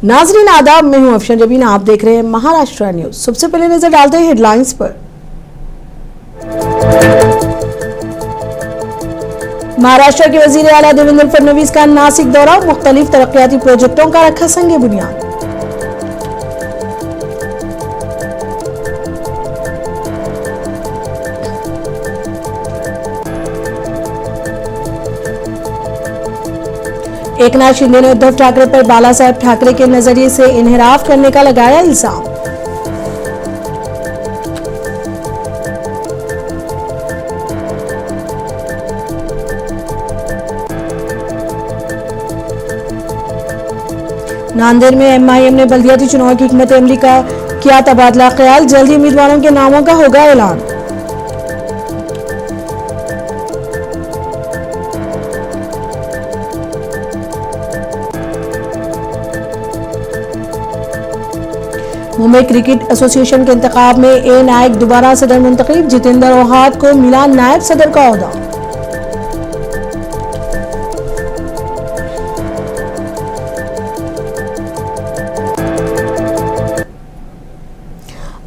नाजरीन आदाब, मैं हूं अफशर जबीन। आप देख रहे हैं महाराष्ट्र न्यूज। सबसे पहले नजर डालते हैं हेडलाइंस पर। महाराष्ट्र के वजीर आला देवेंद्र फडणवीस का नासिक दौरा, मुख्तलिफ तरक्याती प्रोजेक्टों का रखा संग बुनियाद। एकनाथ शिंदे ने उद्धव ठाकरे पर बाला साहेब ठाकरे के नजरिए से इनहराफ करने का लगाया इल्जाम। नांदेड़ में एमआईएम ने बल्दियाती चुनाव की हिकमत अमली का किया तबादला ख्याल, जल्द ही उम्मीदवारों के नामों का होगा ऐलान। मुंबई क्रिकेट एसोसिएशन के इंतखाब में ए नायक दोबारा सदर मुंतखब, जितेंद्र ओहाद को मिला नायब सदर का ओहदा।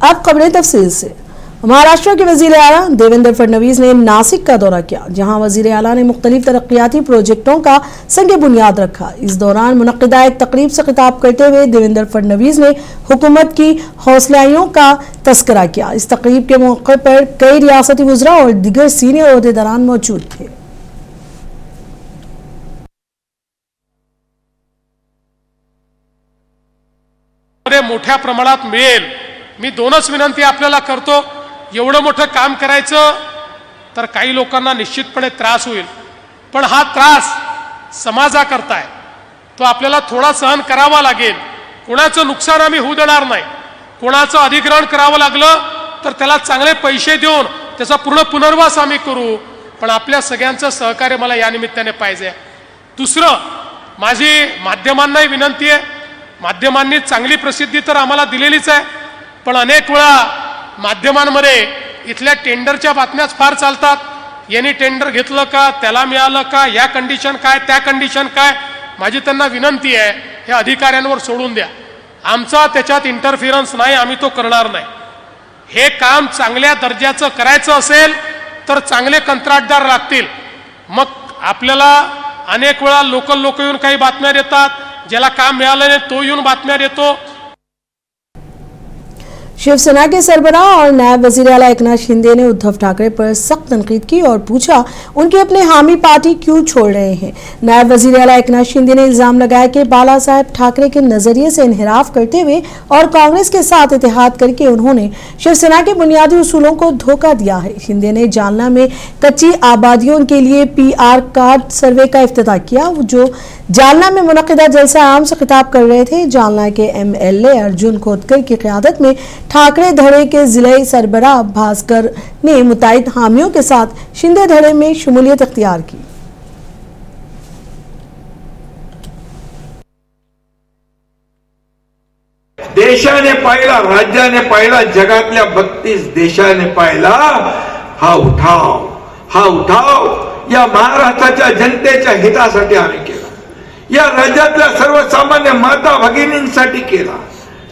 अब खबरें तफसील से। महाराष्ट्र के वजीर आला देवेंद्र फडणवीस ने नासिक का दौरा किया, जहां वजीर आला ने मुख्तलिफ तरक्याती प्रोजेक्टों का संग बुनियाद रखा। इस दौरान मुनक्किदा एक तकरीब से खिताब करते हुए देवेंद्र फडणवीस ने हुकूमत की हौसलाइयों का तस्करा किया। इस तकरीब के मौके पर कई रियासती वज़रा और दीगर सीनियर ओहदेदारान मौजूद थे। मोठ्या प्रमाणात मिळेल, मी दोनच विनंती आपल्याला करतो। एवढं मोठं काम करायचं तर काही लोकांना निश्चितपणे त्रास होईल, पण हा त्रास समाजाकरता आहे, तो आपल्याला थोडा सहन करावा लागेल। कोणाचं नुकसान आम्ही होऊ देणार नाही। कोणाचं अधिग्रहण करावं लागलं तर त्याला चांगले पैसे देऊन त्याचा पूर्ण पुनर्वास आम्ही करू, पण आपल्या सगळ्यांचं सहकार्य मला या निमित्ताने पाहिजे। दुसरं, माझी माध्यमांनाही विनंती आहे, माध्यमांनी चांगली प्रसिद्धी तर आम्हाला दिलेलीच आहे, पण अनेक वेळा माध्यमांमध्ये इथल्या टेंडरच्या बातम्याच फार चालतात। यांनी टेंडर घेतलं का, त्याला मिळालं का, या कंडिशन काय, त्या कंडिशन काय। माझी त्यांना विनंती आहे, हे अधिकाऱ्यांवर सोडून द्या। आमचा त्याच्यात इंटरफिरन्स नाही, आम्ही तो करणार नाही। हे काम चांगल्या दर्जाचं करायचं असेल तर चांगले कंत्राटदार लागतील। मग आपल्याला अनेक वेळा लोकल लोक येऊन काही बातम्या देतात, ज्याला काम मिळालं नाही तो येऊन बातम्या देतो। शिवसेना के सरबराह और नायब वजीर आला एकनाथ शिंदे ने उद्धव ठाकरे पर सख्त तनकीद की और पूछा उनके अपने हामी पार्टी क्यों छोड़ रहे हैं। नायब वजीर आला एकनाथ शिंदे ने इल्जाम लगाया कि बाला साहेब ठाकरे के नजरिए से इनहराफ करते हुए और कांग्रेस के साथ इत्तेहाद करके उन्होंने शिवसेना के बुनियादी उसूलों को धोखा दिया है। शिंदे ने जालना में कच्ची आबादियों के लिए PR कार्ड सर्वे का इफ्तिताह किया, जो जालना में मुनक्किदा जलसा आम से खिताब कर रहे थे। जालना के MLA अर्जुन खोतकर की क़यादत में ठाकरे धड़े के जिले सरबराह भास्कर ने मुतायद हामियों के साथ शिंदे धड़े में शमूलियत अख्तियार की। देशाने पाहिला, राज्याने पाहिला, जगातल्या 32 देशाने पाहिला हा उठाव या महाराष्ट्राच्या जनतेच्या हितासाठी आम्ही केला। या राज्यातल्या सर्वसामान्य माता भगिनींसाठी केला,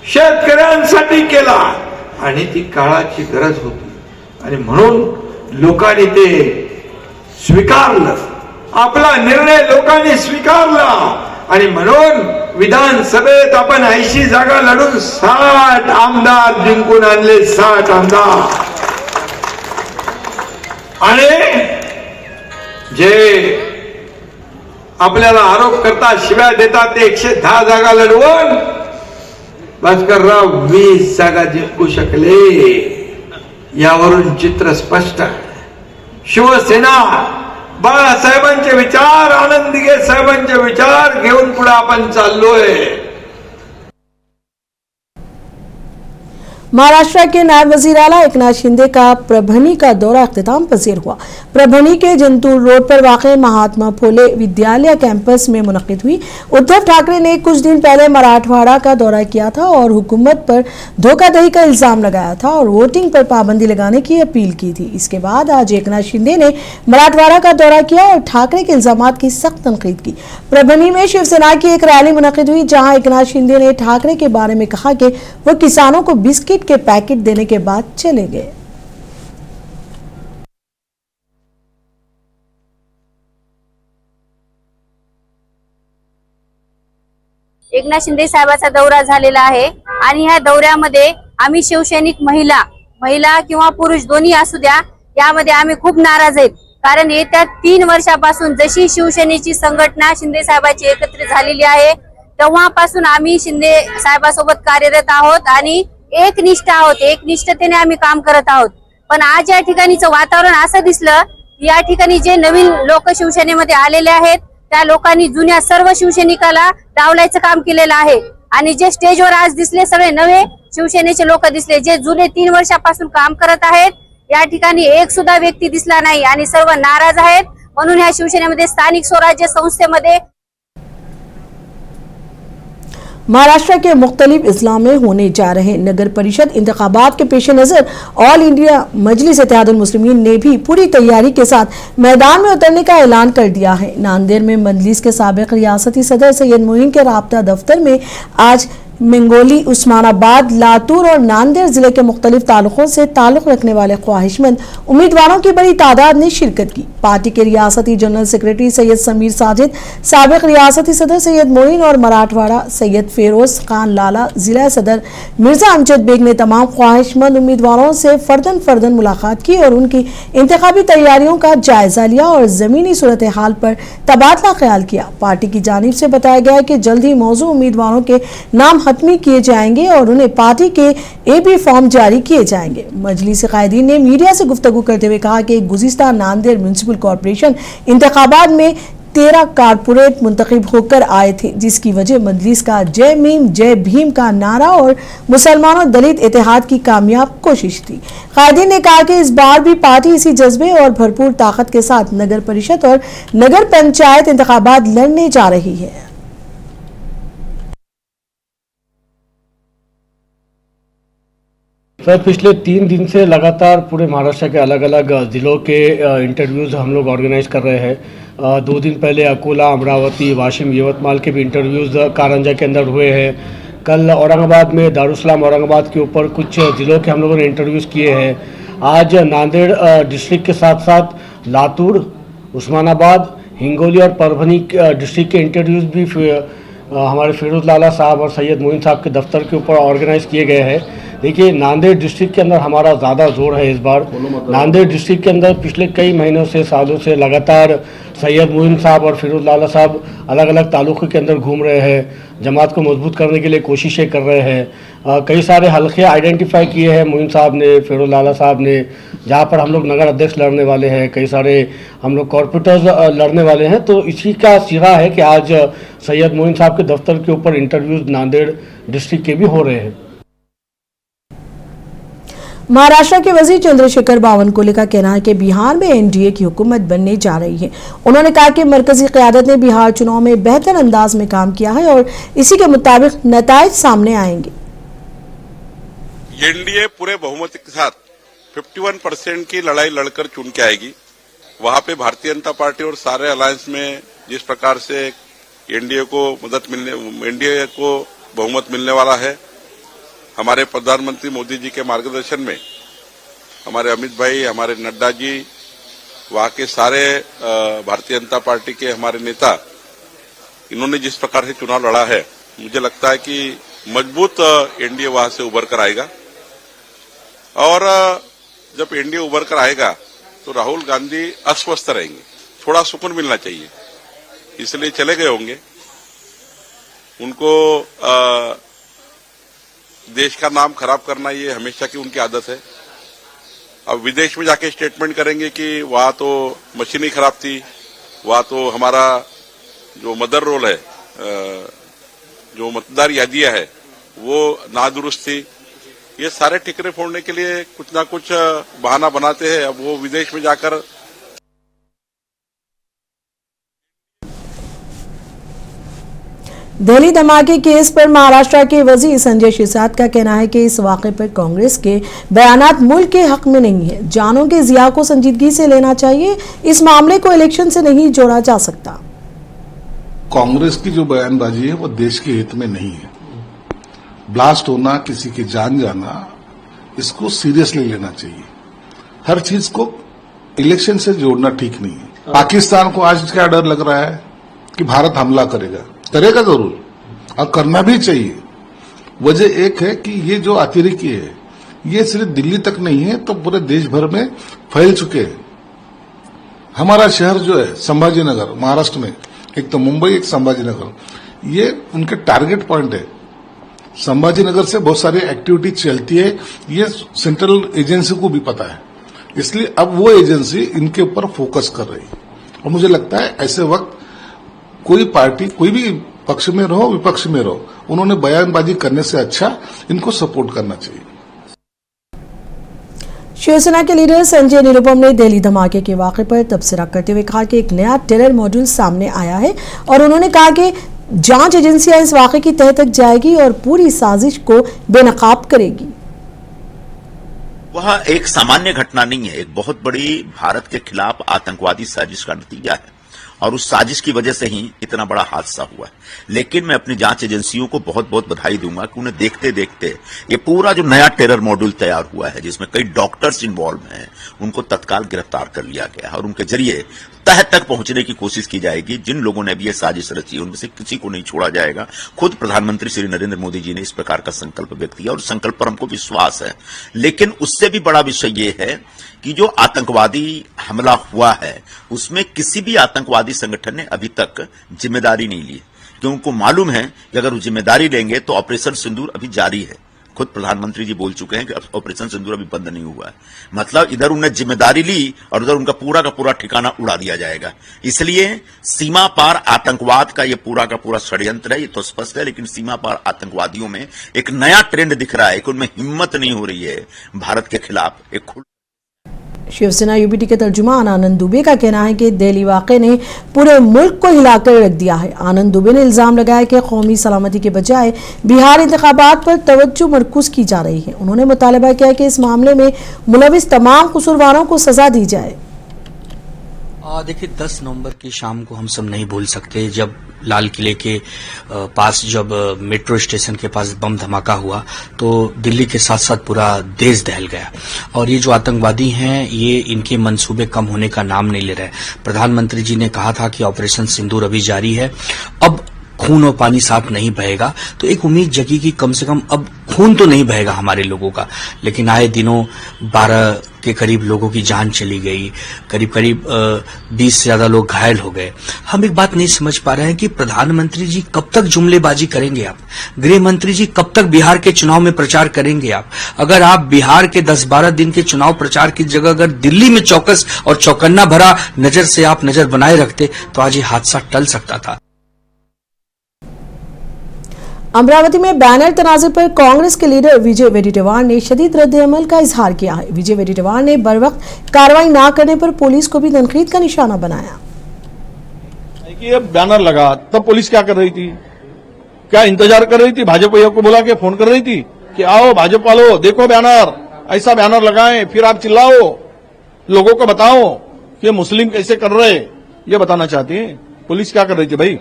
शेतकऱ्यांसाठी केला, आणि ती काळाची गरज होती आणि म्हणून लोकांनी ते स्वीकारलं। आपला निर्णय लोकांनी स्वीकारला आणि म्हणून विधानसभेत आपण 80 जागा लढून 60 आमदार जिंकून आणले। 60 आमदार। आणि जे आपल्याला आरोप करतात, शिव्या देतात, ते 110 जागा लढवून भास्करराव 20 जागा जिंकू शकले। यावरून चित्र स्पष्ट आहे। शिवसेना बाळासाहेबांचे विचार, आनंद दिघे साहेबांचे विचार घेऊन पुढे आपण चाललोय। महाराष्ट्र के नायब वजीर आला एकनाथ शिंदे का प्रभनी का दौरा अख्तिताम पजीर हुआ। प्रभनी के जंतूर रोड पर वाक़े महात्मा फुले विद्यालय कैंपस में मुनक़िद हुई। उद्धव ठाकरे ने कुछ दिन पहले मराठवाड़ा का दौरा किया था और हुकूमत पर धोखाधड़ी का इल्जाम लगाया था और वोटिंग पर पाबंदी लगाने की अपील की थी। इसके बाद आज एकनाथ शिंदे ने मराठवाड़ा का दौरा किया और ठाकरे के इल्जामात की सख्त तनकीद की। प्रभनी में शिवसेना की एक रैली मुनक़िद हुई, जहां एकनाथ शिंदे ने ठाकरे के बारे में कहा कि वो किसानों को बिस्किट के पैकेट देने के बाद चले गए। एकनाथ शिंदे साहेबांचा दौरा झालेला आहे आणि ह्या दौऱ्यामध्ये आम्ही शिवसैनिक महिला किंवा पुरुष दोन्ही असू द्या, यामध्ये आम्ही खूप नाराज आहेत। कारण येत्या 3 वर्षापासून जशी शिवसेनेची संघटना शिंदे साहेबांची एकत्र झालेली आहे, तेव्हापासून आम्ही शिंदे साहेबांसोबत कार्यरत आहोत आणि एकनिष्ठ आहोत, एकनिष्ठतेने आम्ही काम करत आहोत। पण आज या ठिकाणीचं वातावरण असं दिसलं, या ठिकाणी जे नवीन लोक शिवसेनेमध्ये आलेले आहेत त्या लोकांनी जुन्या सर्व शिवसैनिकाला डावलायचं काम केलेलं आहे आणि जे स्टेजवर आज दिसले सगळे नवे शिवसेनेचे लोक दिसले, जे जुने 3 वर्षापासून काम करत आहेत। या ठिकाणी एक सुद्धा व्यक्ती दिसला नाही आणि सर्व नाराज आहेत। म्हणून या शिवसेनेमध्ये स्थानिक स्वराज्य संस्थेमध्ये महाराष्ट्र के मुख्तलिफ अजला में होने जा रहे नगर परिषद इंतखाबात के पेश नज़र ऑल इंडिया मजलिस इत्तेहादुल मुस्लिमीन ने भी पूरी तैयारी के साथ मैदान में उतरने का ऐलान कर दिया है। नांदेड़ में मजलिस के साबिक रियासती सदर सैयद मोइन के राब्ता दफ्तर में आज मंगोली, उस्मानाबाद, लातूर और नांदेड़ जिले के मुख्तलिफ तालुकों से ताल्लुक रखने वाले ख्वाहिशमंद उम्मीदवारों की बड़ी तादाद ने शिरकत की। पार्टी के रियासती जनरल सेक्रेटरी सैयद समीर साजिद, साबिक रियासती सदर सैयद मोइन और मराठवाड़ा सैयद फेरोज खान लाला, जिला सदर मिर्जा अमजद बेग ने तमाम ख्वाहिशमंद उम्मीदवारों से फर्दन मुलाकात की और उनकी इंतखाबी तैयारियों का जायजा लिया और जमीनी सूरत हाल पर तबादला ख्याल किया। पार्टी की जानिब से बताया गया कि जल्द ही मौजूद उम्मीदवारों के नाम हतमी किए जाएंगे और उन्हें पार्टी के एपी फॉर्म जारी किए जाएंगे। मजलिस कायदीन ने मीडिया से गुफ्तगू करते हुए कहा कि गुज़िश्ता नांदेड़ म्युनिसिपल कॉरपोरेशन इंतखाबात में 13 कारपोरेट मुंतखब होकर आए थे, जिसकी वजह मजलिस का जय मीम जय भीम का नारा और मुसलमानों दलित इत्तेहाद की कामयाब कोशिश थी। कायदीन ने कहा कि इस बार भी पार्टी इसी जज्बे और भरपूर ताकत के साथ नगर परिषद और नगर पंचायत इंतखाबात लड़ने जा रही है। सर, पिछले 3 दिन से लगातार पूरे महाराष्ट्र के अलग अलग ज़िलों के इंटरव्यूज़ हम लोग ऑर्गेनाइज कर रहे हैं। 2 दिन पहले अकोला, अमरावती, वाशिम, यवतमाल के भी इंटरव्यूज़ कारंजा के अंदर हुए हैं। कल औरंगाबाद में दारुसलाम औरंगाबाद के ऊपर कुछ ज़िलों के हम लोगों ने इंटरव्यूज़ किए हैं। आज नांदेड़ डिस्ट्रिक्ट के साथ साथ लातूर, उस्मानाबाद, हिंगोली और परभनी डिस्ट्रिक्ट के इंटरव्यूज़ भी हमारे फिरोज लाला साहब और सैयद मोइन साहब के दफ्तर के ऊपर ऑर्गेनाइज किए गए हैं। देखिए, नांदेड़ डिस्ट्रिक्ट के अंदर हमारा ज़्यादा जोर है इस बार। नांदेड़ डिस्ट्रिक्ट के अंदर पिछले कई महीनों से, सालों से लगातार सैयद मोइन साहब और फिरोज लाला साहब अलग अलग तालुकों के अंदर घूम रहे हैं, जमात को मजबूत करने के लिए कोशिशें कर रहे हैं। कई सारे हल्के आइडेंटिफाई किए हैं मोइन साहब ने, फिरोज लाला साहब ने, जहाँ पर हम लोग नगर अध्यक्ष लड़ने वाले हैं, कई सारे हम लोग कॉर्पोरेटर्स लड़ने वाले हैं। तो इसी का सिरा है कि आज सैयद मोइन साहब के दफ्तर के ऊपर इंटरव्यूज़ नांदेड़ डिस्ट्रिक्ट के भी हो रहे हैं। महाराष्ट्र के वजीर चंद्रशेखर बावनकुले का कहना है कि बिहार में एनडीए की हुकूमत बनने जा रही है। उन्होंने कहा कि मरकजी क़यादत ने बिहार चुनाव में बेहतर अंदाज में काम किया है और इसी के मुताबिक नताइज सामने आएंगे। एनडीए पूरे बहुमत के साथ 51% की लड़ाई लड़कर चुन के आएगी। वहां पे भारतीय जनता पार्टी और सारे अलायंस में जिस प्रकार से एनडीए को बहुमत मिलने वाला है, हमारे प्रधानमंत्री मोदी जी के मार्गदर्शन में हमारे अमित भाई, हमारे नड्डा जी, वहां के सारे भारतीय जनता पार्टी के हमारे नेता, इन्होंने जिस प्रकार से चुनाव लड़ा है, मुझे लगता है कि मजबूत एनडीए वहां से उभर कर आएगा। और जब एनडीए उभर कर आएगा तो राहुल गांधी अस्वस्थ रहेंगे, थोड़ा सुकून मिलना चाहिए, इसलिए चले गए होंगे। उनको देश का नाम खराब करना ये हमेशा की उनकी आदत है। अब विदेश में जाके स्टेटमेंट करेंगे कि वहां तो मशीन ही खराब थी, वहां तो हमारा जो मदर रोल है, जो मतदार यादियां है, वो नादुरुस्त थी। ये सारे ठिकरे फोड़ने के लिए कुछ ना कुछ बहाना बनाते हैं। अब वो विदेश में जाकर दिल्ली धमाके केस पर महाराष्ट्र के वजीर संजय शिरसाट का कहना है कि इस वाक़े पर कांग्रेस के बयानात मुल्क के हक में नहीं है। जानों के जिया को संजीदगी से लेना चाहिए। इस मामले को इलेक्शन से नहीं जोड़ा जा सकता। कांग्रेस की जो बयानबाजी है वो देश के हित में नहीं है। ब्लास्ट होना, किसी की जान जाना, इसको सीरियसली लेना चाहिए। हर चीज को इलेक्शन से जोड़ना ठीक नहीं है। पाकिस्तान को आज क्या डर लग रहा है कि भारत हमला करेगा जरूर और करना भी चाहिए। वजह एक है कि ये जो अतिरेकी है ये सिर्फ दिल्ली तक नहीं है तो पूरे देश भर में फैल चुके हैं। हमारा शहर जो है संभाजीनगर, महाराष्ट्र में एक तो मुंबई, एक संभाजीनगर, ये उनके टारगेट पॉइंट है। संभाजीनगर से बहुत सारी एक्टिविटी चलती है, ये सेंट्रल एजेंसी को भी पता है, इसलिए अब वो एजेंसी इनके ऊपर फोकस कर रही है। और मुझे लगता है ऐसे वक्त कोई पार्टी, कोई भी पक्ष में रहो विपक्ष में रहो, उन्होंने बयानबाजी करने से अच्छा इनको सपोर्ट करना चाहिए। शिवसेना के लीडर संजय निरुपम ने दिल्ली धमाके के वाक़े पर तबसरा करते हुए कहा कि एक नया टेरर मॉड्यूल सामने आया है और उन्होंने कहा कि जांच एजेंसियां इस वाक़े की तह तक जाएगी और पूरी साजिश को बेनकाब करेगी। वह एक सामान्य घटना नहीं है, एक बहुत बड़ी भारत के खिलाफ आतंकवादी साजिश का नतीजा है और उस साजिश की वजह से ही इतना बड़ा हादसा हुआ है। लेकिन मैं अपनी जांच एजेंसियों को बहुत बहुत बधाई दूंगा कि उन्हें देखते देखते ये पूरा जो नया टेरर मॉड्यूल तैयार हुआ है, जिसमें कई डॉक्टर्स इन्वॉल्व हैं, उनको तत्काल गिरफ्तार कर लिया गया और उनके जरिए तह तक पहुंचने की कोशिश की जाएगी। जिन लोगों ने भी ये साजिश रची उनमें से किसी को नहीं छोड़ा जाएगा। खुद प्रधानमंत्री श्री नरेंद्र मोदी जी ने इस प्रकार का संकल्प व्यक्त किया और संकल्प पर हमको विश्वास है। लेकिन उससे भी बड़ा विषय ये है कि जो आतंकवादी हमला हुआ है उसमें किसी भी आतंकवादी संगठन ने अभी तक जिम्मेदारी नहीं ली, क्योंकि उनको मालूम है कि अगर वो जिम्मेदारी लेंगे तो ऑपरेशन सिंदूर अभी जारी है। खुद प्रधानमंत्री जी बोल चुके हैं कि ऑपरेशन सिंदूर अभी बंद नहीं हुआ है। मतलब इधर उन्हें जिम्मेदारी ली और उधर उनका पूरा का पूरा ठिकाना उड़ा दिया जाएगा। इसलिए सीमा पार आतंकवाद का ये पूरा का पूरा षड्यंत्र है, ये तो स्पष्ट है। लेकिन सीमा पार आतंकवादियों में एक नया ट्रेंड दिख रहा है कि उनमें हिम्मत नहीं हो रही है भारत के खिलाफ एक। शिवसेना यूबीटी के तर्जुमान आनंद दुबे का कहना है कि दिल्ली वाक़े ने पूरे मुल्क को हिलाकर रख दिया है। आनंद दुबे ने इल्जाम लगाया कि कौमी सलामती के बजाय बिहार इंतखाबात पर तवज्जो मरकूज की जा रही है। उन्होंने मुतालबा किया कि इस मामले में मुलविस तमाम कसूरवारों को सजा दी जाए। देखिए 10 नवंबर की शाम को हम सब नहीं भूल सकते, जब लाल किले के पास जब मेट्रो स्टेशन के पास बम धमाका हुआ तो दिल्ली के साथ साथ पूरा देश दहल गया। और ये जो आतंकवादी हैं ये इनके मंसूबे कम होने का नाम नहीं ले रहे। प्रधानमंत्री जी ने कहा था कि ऑपरेशन सिंदूर अभी जारी है, अब खून और पानी साफ नहीं बहेगा, तो एक उम्मीद जगी कि कम से कम अब खून तो नहीं बहेगा हमारे लोगों का। लेकिन आए दिनों 12 के करीब लोगों की जान चली गई, करीब करीब 20 से ज्यादा लोग घायल हो गए। हम एक बात नहीं समझ पा रहे हैं कि प्रधानमंत्री जी कब तक जुमलेबाजी करेंगे आप, गृह मंत्री जी कब तक बिहार के चुनाव में प्रचार करेंगे आप। अगर आप बिहार के 10-12 दिन के चुनाव प्रचार की जगह अगर दिल्ली में चौकस और चौकन्ना भरा नजर से आप नजर बनाए रखते तो आज ये हादसा टल सकता था। अमरावती में बैनर तनाज़े पर कांग्रेस के लीडर विजय वेडिटेवार ने शदीद रद्द-ए-अमल का इजहार किया है। विजय वेडिटेवार ने बरवक्त कार्रवाई न करने पर पुलिस को भी तनकीद का निशाना बनाया। ये बैनर लगा तब पुलिस क्या कर रही थी? क्या इंतजार कर रही थी? भाजपा को बुला के फोन कर रही थी कि आओ भाजपा वालों देखो बैनर, ऐसा बैनर लगाएं, फिर आप चिल्लाओ, लोगों को बताओ कि मुस्लिम कैसे कर रहे, ये बताना चाहती है। पुलिस क्या कर रही थी भाई?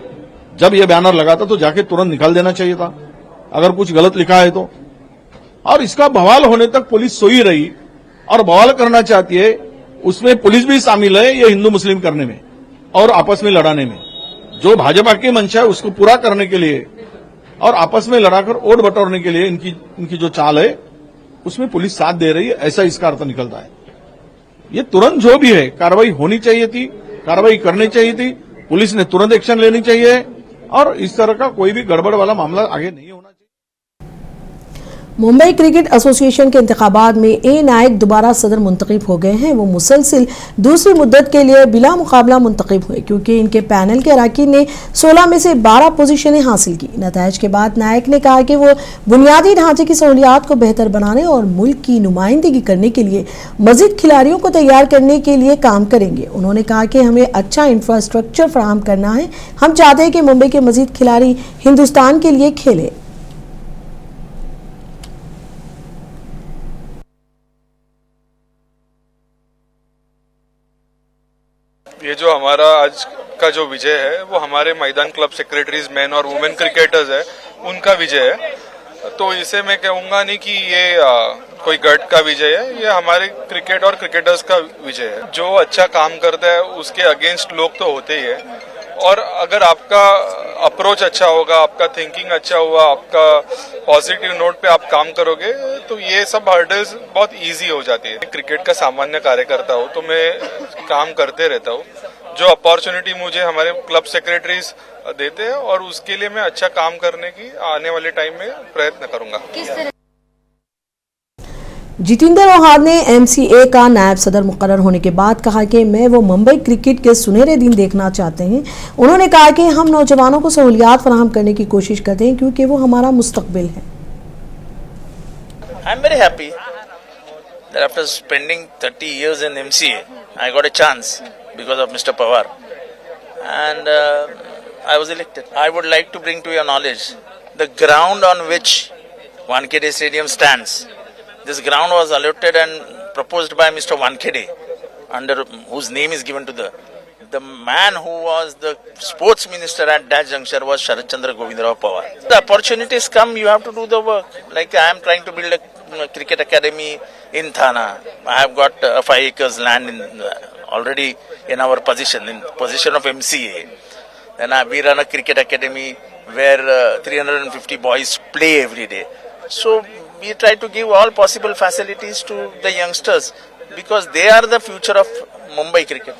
जब ये बैनर लगा था तो जाके तुरंत निकाल देना चाहिए था अगर कुछ गलत लिखा है तो। और इसका बवाल होने तक पुलिस सोई रही और बवाल करना चाहती है। उसमें पुलिस भी शामिल है ये हिंदू मुस्लिम करने में और आपस में लड़ाने में। जो भाजपा की मंशा है उसको पूरा करने के लिए और आपस में लड़ाकर वोट बटोरने के लिए इनकी जो चाल है उसमें पुलिस साथ दे रही है, ऐसा इसका अर्थ निकलता है। ये तुरंत जो भी है कार्रवाई होनी चाहिए थी, कार्रवाई करनी चाहिए थी, पुलिस ने तुरंत एक्शन लेनी चाहिए और इस तरह का कोई भी गड़बड़ वाला मामला आगे नहीं होना चाहिए। मुंबई क्रिकेट एसोसिएशन के इंतखाबात में ए नायक दोबारा सदर मुंतखब हो गए हैं। वो मुसलसिल दूसरी मुद्दत के लिए बिला मुकाबला मुंतखब हुए क्योंकि इनके पैनल के अरकान ने 16 में से 12 पोजीशनें हासिल की। नताइज के बाद नायक ने कहा कि वो बुनियादी ढांचे की सहूलियात को बेहतर बनाने और मुल्क की नुमाइंदगी करने के लिए मजीद खिलाड़ियों को तैयार करने के लिए काम करेंगे। उन्होंने कहा कि हमें अच्छा इंफ्रास्ट्रक्चर फराहम करना है। हम चाहते हैं कि मुंबई के मजीद खिलाड़ी हिंदुस्तान के लिए खेले। ये जो हमारा आज का जो विजय है वो हमारे मैदान क्लब सेक्रेटरीज मैन और वुमेन क्रिकेटर्स है उनका विजय है। तो इसे मैं कहूंगा नहीं कि ये कोई गट का विजय है, ये हमारे क्रिकेट और क्रिकेटर्स का विजय है। जो अच्छा काम करता है उसके अगेंस्ट लोग तो होते ही है, और अगर आपका अप्रोच अच्छा होगा, आपका थिंकिंग अच्छा हुआ, आपका पॉजिटिव नोट पे आप काम करोगे तो ये सब हर्डल्स बहुत इजी हो जाती है। क्रिकेट का सामान्य कार्यकर्ता हूँ तो मैं काम करते रहता हूँ। जो अपॉर्चुनिटी मुझे हमारे क्लब सेक्रेटरीज देते हैं और उसके लिए मैं अच्छा काम करने की आने वाले टाइम में प्रयत्न करूंगा। जितेंद्र ओहार ने एमसीए का नायब सदर मुकर्रर होने के बाद कहा कि मैं वो मुंबई क्रिकेट के सुनहरे दिन देखना चाहते हैं। उन्होंने कहा कि हम नौजवानों को सहूलियात फराहम करने की कोशिश करते हैं क्योंकि वो हमारा मुस्तकबिल है। I am very happy that after spending 30 years in MCA I got a chance because of Mr. Pawar and I was elected. I would like to bring to your knowledge the ground on which Wankhede Stadium stands. This ground was allotted and proposed by Mr. Wankhede, under whose name is given to the man who was the sports minister at that juncture was Sharat Chandra Govindarao Pawar. The opportunities come, you have to do the work. Like I am trying to build a cricket academy in Thana. I have got 5 acres land already in our possession, in possession of MCA. Then we run a cricket academy where 350 boys play every day. So we try to give all possible facilities to the youngsters because they are the future of Mumbai cricket.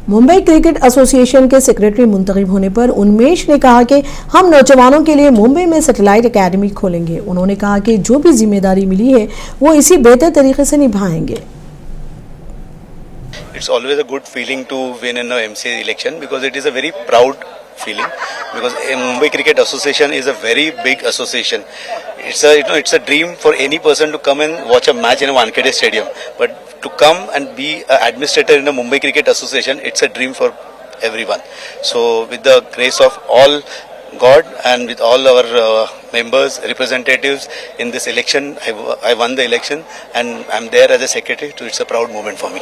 Mumbai cricket association के secretary मुंतखब होने पर उन्मेश ने कहा कि हम नौजवानों के लिए मुंबई में सैटेलाइट एकेडमी खोलेंगे। उन्होंने कहा कि जो भी जिम्मेदारी मिली है वो इसी बेहतर तरीके से निभाएंगे। It's always a good feeling to win in an MCA election because it is a very proud feeling because Mumbai Cricket Association is a very big association. It's a dream for any person to come and watch a match in a Wankhede Stadium, but to come and be an administrator in a Mumbai Cricket Association, it's a dream for everyone. So with the grace of all God and with all our members, representatives in this election, I won the election and I'm there as a secretary, so it's a proud moment for me.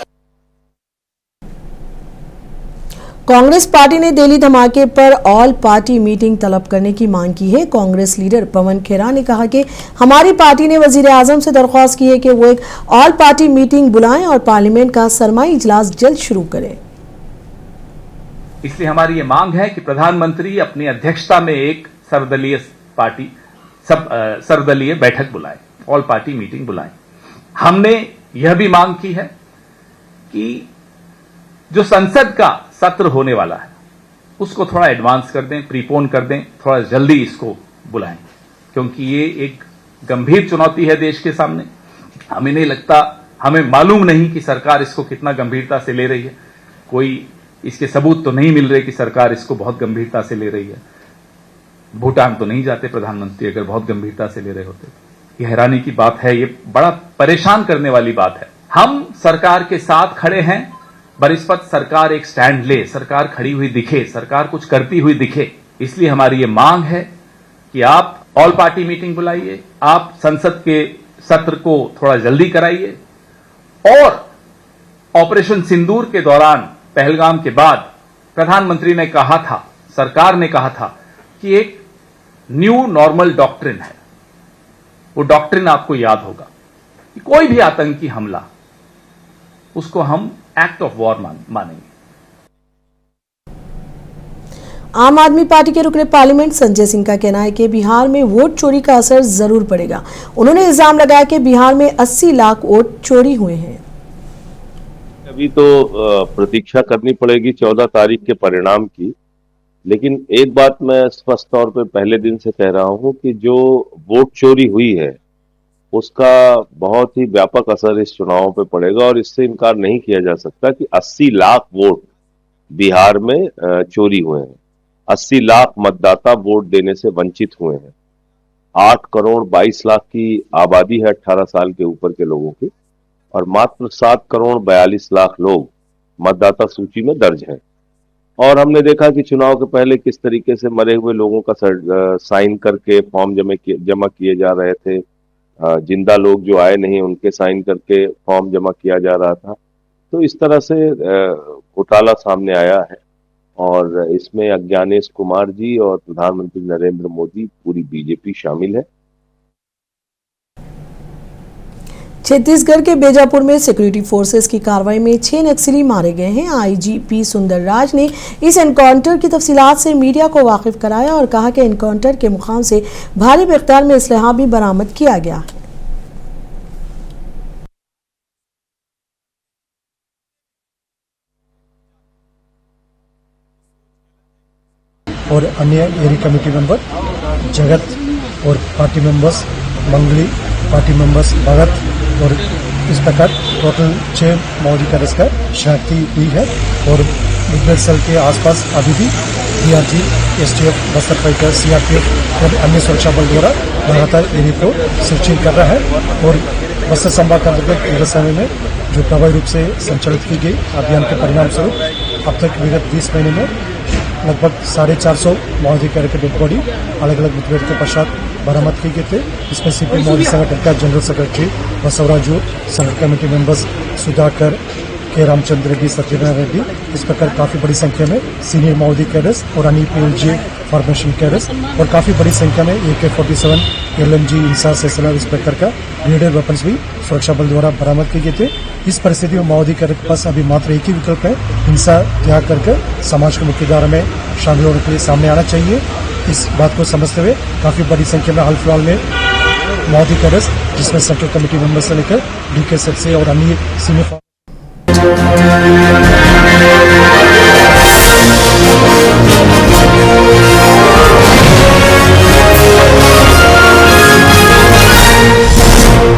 Congress party ने दिल्ली धमाके पर all party meeting तलब करने की मांग की है। Congress leader पवन खेरा ने कहा कि हमारी पार्टी ने वजीर आजम से दरख्वास्त की है कि वो एक ऑल पार्टी मीटिंग बुलाएं और पार्लियामेंट का सरमाई इजलास जल्द शुरू करें। इसलिए हमारी ये मांग है कि प्रधानमंत्री अपनी अध्यक्षता में एक सर्वदलीय बैठक बुलाए, ऑल पार्टी मीटिंग बुलाएं। हमने यह भी मांग की है कि जो संसद का सत्र होने वाला है उसको थोड़ा एडवांस कर दें, प्रीपोन कर दें, थोड़ा जल्दी इसको बुलाएं, क्योंकि ये एक गंभीर चुनौती है देश के सामने। हमें नहीं लगता, हमें मालूम नहीं कि सरकार इसको कितना गंभीरता से ले रही है। कोई इसके सबूत तो नहीं मिल रहे कि सरकार इसको बहुत गंभीरता से ले रही है। भूटान तो नहीं जाते प्रधानमंत्री अगर बहुत गंभीरता से ले रहे होते। ये हैरानी की बात है, ये बड़ा परेशान करने वाली बात है। हम सरकार के साथ खड़े हैं, बनिस्बत सरकार एक स्टैंड ले, सरकार खड़ी हुई दिखे, सरकार कुछ करती हुई दिखे। इसलिए हमारी ये मांग है कि आप ऑल पार्टी मीटिंग बुलाइए, आप संसद के सत्र को थोड़ा जल्दी कराइए और ऑपरेशन सिंदूर के दौरान पहलगाम के बाद प्रधानमंत्री ने कहा था, सरकार ने कहा था कि एक न्यू नॉर्मल डॉक्ट्रिन है। वो डॉक्ट्रिन आपको याद होगा कि कोई भी आतंकी हमला उसको हम एक्ट ऑफ वॉर मानेंगे। आम आदमी पार्टी के रुकने पार्लियामेंट संजय सिंह का कहना है कि बिहार में वोट चोरी का असर जरूर पड़ेगा। उन्होंने इल्जाम लगाया कि बिहार में 80 लाख वोट चोरी हुए हैं। अभी तो प्रतीक्षा करनी पड़ेगी 14 तारीख के परिणाम की, लेकिन एक बात मैं स्पष्ट तौर पे पहले दिन से कह रहा हूं कि जो वोट चोरी हुई है उसका बहुत ही व्यापक असर इस चुनाव पे पड़ेगा और इससे इनकार नहीं किया जा सकता कि 80 लाख वोट बिहार में चोरी हुए हैं। 80 लाख मतदाता वोट देने से वंचित हुए हैं। 8 करोड़ 22 लाख की आबादी है 18 साल के ऊपर के लोगों की, और मात्र 7 करोड़ 42 लाख लोग मतदाता सूची में दर्ज हैं। और हमने देखा कि चुनाव के पहले किस तरीके से मरे हुए लोगों का साइन करके फॉर्म जमा किए जा रहे थे। जिंदा लोग जो आए नहीं उनके साइन करके फॉर्म जमा किया जा रहा था। तो इस तरह से घोटाला सामने आया है और इसमें अज्ञानेश कुमार जी और प्रधानमंत्री नरेंद्र मोदी, पूरी बीजेपी शामिल है। छत्तीसगढ़ के बीजापुर में सिक्योरिटी फोर्सेस की कार्रवाई में 6 नक्सली मारे गए हैं। आईजीपी सुंदर राज ने इस एनकाउंटर की तफसीलात से मीडिया को वाकिफ कराया और कहा कि एनकाउंटर के मुकाम से भारी मिकदार में असलहा भी बरामद किया गया है। और अन्य एरिया कमेटी मेंबर जगत और पार्टी मेंबर्स मंगली, पार्टी मेंबर्स भगत और इस प्रकार टोटल 6 माओवादी का रस का शनाख्ती हुई है। और मुठभेड़ स्थल के आसपास अभी भी DRG, STF, Bastar fighter, CRPF और अन्य सुरक्षा बल द्वारा लगातार एरिया को सर्चिंग कर रहा है। और बस्तर संभाग के अंतर्गत पूरे समय में जो प्रभावी रूप से संचालित की गई अभियान के परिणाम स्वरूप अब तक विगत 20 महीने में लगभग 450 माओवादी के डेड बॉडी अलग अलग मुठभेड़ के पश्चात बरामद की गए थे। इसमें सीपीएम माओवादी संगठन का जनरल सेक्रेटरी बसवराजू, संगठन कमेटी मेंबर्स सुधाकर, के रामचंद्र रेड्डी, सत्यनारायण रेड्डी, इस प्रकार काफी बड़ी संख्या में सीनियर माओवादी कैडर्स और अन्य पीएलजी फॉर्मेशन कैडर्स और काफी बड़ी संख्या में AK-47, LMG, इंसास, SLR इस प्रकार का ग्रेडेड वेपन्स भी सुरक्षा बल द्वारा बरामद किए गए थे। इस परिस्थिति में माओवादी कैडर के पास अभी मात्र एक ही विकल्प है, हिंसा त्याग करके समाज की मुख्यधारा में शामिल होने के लिए सामने आना चाहिए। इस बात को समझते हुए काफी बड़ी संख्या में हाल फिलहाल में माओवादी कैडर्स, जिसमें सेंट्रल कमेटी मेंबर से लेकर DK से और अन्य सीनियर Thank you.